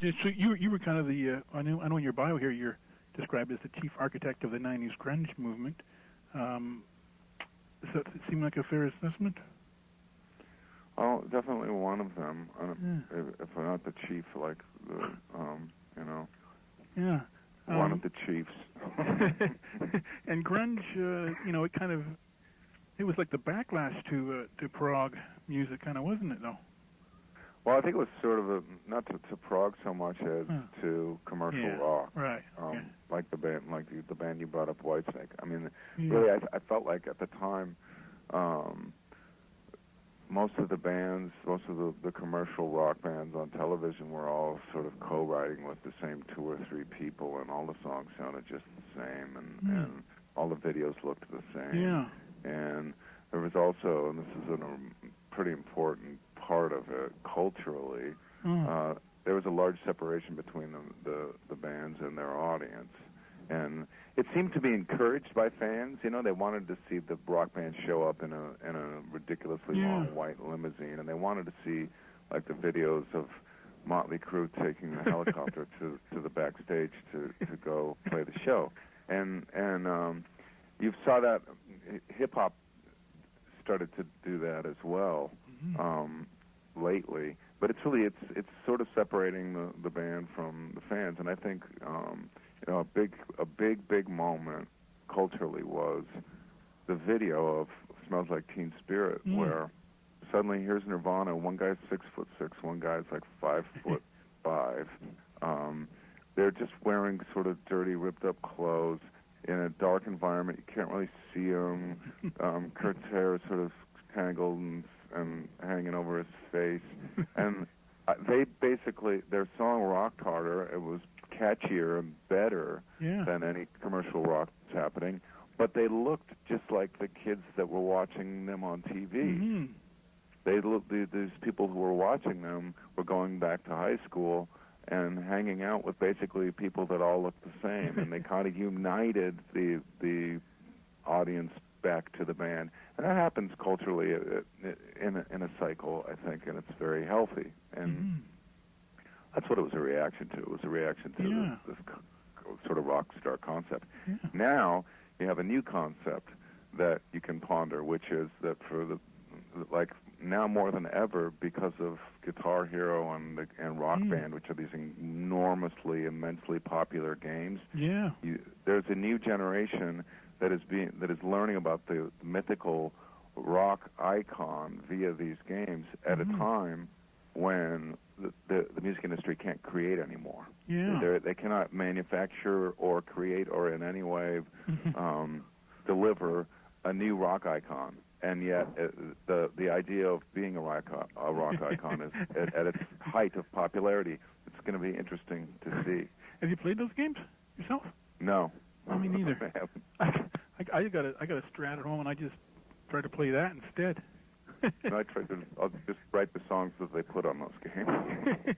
Yeah, so you were kind of the I know in your bio here you're described as the chief architect of the '90s grunge movement. Does that seem like a fair assessment? Oh, definitely one of them. If I'm not the chief, like the Yeah. one of the chiefs. And grunge, it was like the backlash to prog music, kind of, wasn't it, though? Well, I think it was sort of not to prog so much as to commercial rock. Right. Like the band you brought up, Whitesnake. I mean, Yeah. really, I felt like at the time, most of the bands, most of the commercial rock bands on television were all sort of co-writing with the same 2 or 3 people, and all the songs sounded just the same, and all the videos looked the same. Yeah. And there was also, and this is a pretty important part of it culturally, there was a large separation between the bands and their audience. And it seemed to be encouraged by fans. You know, they wanted to see the rock band show up in a ridiculously long white limousine, and they wanted to see like the videos of Motley Crue taking the helicopter to the backstage to go play the show. And you saw that hip hop started to do that as well lately. But it's really it's sort of separating the band from the fans, and I think a big moment culturally was the video of Smells Like Teen Spirit, where suddenly here's Nirvana. One guy's 6'6", one guy's like 5'5". They're just wearing sort of dirty, ripped up clothes in a dark environment. You can't really see them. Kurt's hair is sort of tangled and hanging over his face, and they basically, their song rocked harder. It was catchier and better than any commercial rock that's happening, but they looked just like the kids that were watching them on TV. These people who were watching them were going back to high school and hanging out with basically people that all looked the same, and they kind of united the audience back to the band. And that happens culturally in a cycle, I think, and it's very healthy. And that's what it was a reaction to. It was a reaction to this sort of rock star concept. Now you have a new concept that you can ponder, which is that for now more than ever, because of Guitar Hero and Rock Band, which are these enormously, immensely popular games, there's a new generation that is learning about the mythical rock icon via these games at a time when the music industry can't create anymore. They cannot manufacture or create or in any way deliver a new rock icon. And yet, the idea of being a rock icon is at its height of popularity. It's going to be interesting to see. Have you played those games yourself? No. I mean, neither. I got a Strat at home, and I just try to play that instead. I'll just write the songs that they put on those games.